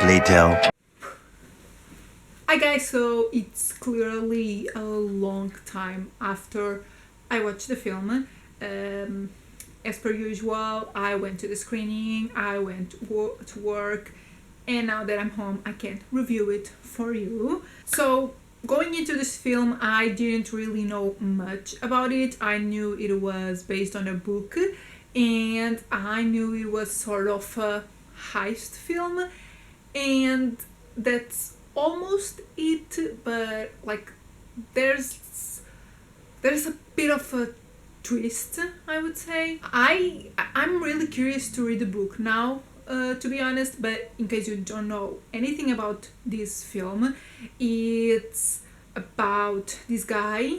later. Hi guys, so it's clearly a long time after I watched the film. As per usual, I went to the screening, I went to work, and now that I'm home, I can't review it for you. So, going into this film, I didn't really know much about it. I knew it was based on a book, and I knew it was sort of a heist film, and that's almost it. But like, there's a bit of a twist, I would say. I'm really curious to read the book now, to be honest. But in case you don't know anything about this film, it's about this guy,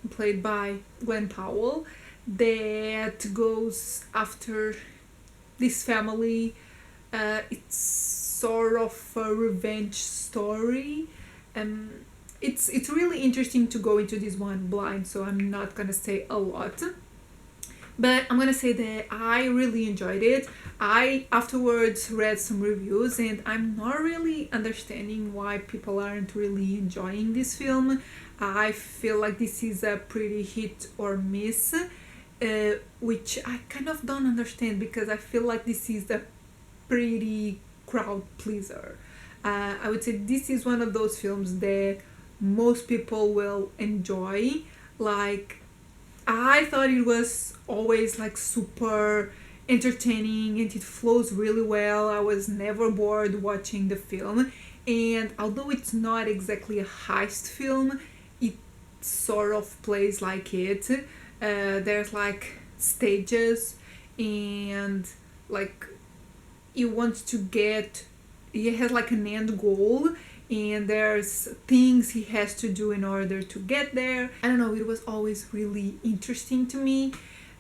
played by Glenn Powell, that goes after this family. It's sort of a revenge story. Um, it's really interesting to go into this one blind, so I'm not gonna say a lot. But I'm gonna say that I really enjoyed it. I afterwards read some reviews, and I'm not really understanding why people aren't really enjoying this film. I feel like this is a pretty hit or miss, which I kind of don't understand because I feel like this is a pretty crowd pleaser. I would say this is one of those films that most people will enjoy. Like, I thought it was always like super entertaining and it flows really well. I was never bored watching the film. And although it's not exactly a heist film, it sort of plays like it. There's like stages, and like he has like an end goal, and there's things he has to do in order to get there. I don't know, it was always really interesting to me.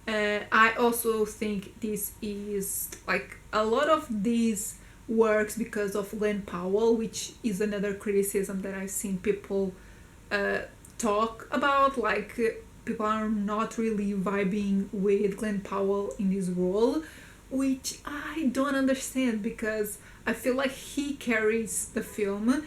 I also think this is like a lot of these works because of Glenn Powell, which is another criticism that I've seen people talk about. Like, people are not really vibing with Glenn Powell in this role, which I don't understand because I feel like he carries the film.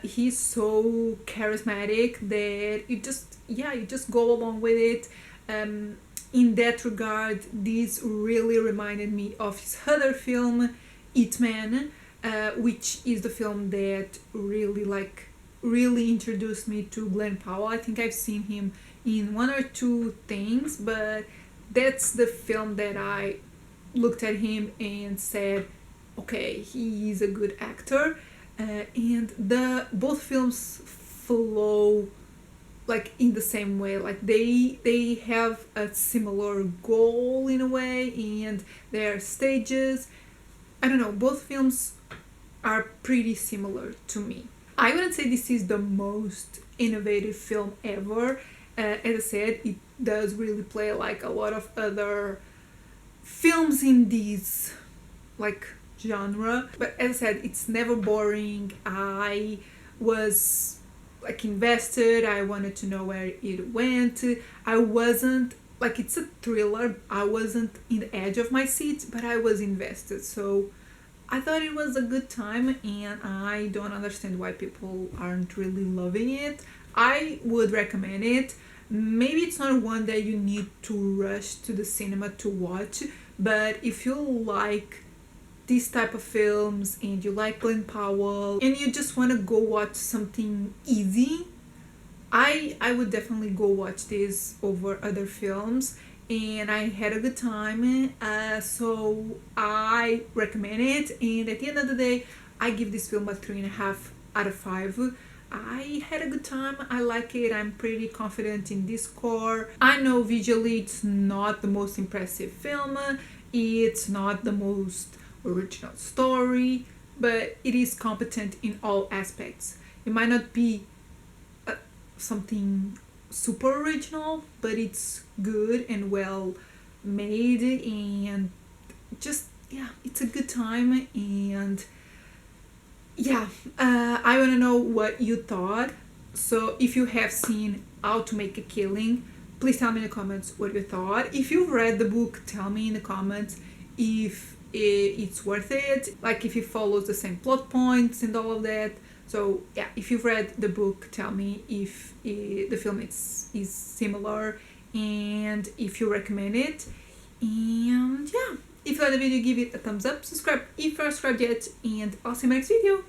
He's so charismatic that you just go along with it. In that regard, this really reminded me of his other film, It Man, which is the film that really introduced me to Glenn Powell. I think I've seen him in one or two things, but that's the film that I looked at him and said, okay, he is a good actor. And the both films flow like in the same way. Like, they have a similar goal in a way, and their stages, I don't know, both films are pretty similar to me. I wouldn't say this is the most innovative film ever. As I said, it does really play like a lot of other films in this like genre, but as I said, it's never boring. I was like invested. I wanted to know where it went. I wasn't like, it's a thriller. I wasn't in the edge of my seat, but I was invested, so I thought it was a good time, and I don't understand why people aren't really loving it. I would recommend it. Maybe it's not one that you need to rush to the cinema to watch, but if you like these type of films and you like Glenn Powell and you just want to go watch something easy, I would definitely go watch this over other films, and I had a good time. So I recommend it, and at the end of the day, I give this film a 3.5 out of 5. I had a good time. I like it. I'm pretty confident in this score. I know visually it's not the most impressive film. It's not the most original story, but it is competent in all aspects. It might not be something super original, but it's good and well made, and just, yeah, it's a good time. And yeah, I want to know what you thought. So if you have seen How to Make a Killing, please tell me in the comments what you thought. If you've read the book, tell me in the comments if it's worth it, like if it follows the same plot points and all of that. So yeah, if you've read the book, tell me if the film is similar and if you recommend it. And yeah, if you like the video, give it a thumbs up, subscribe if you're not subscribed yet, and I'll see you in my next video.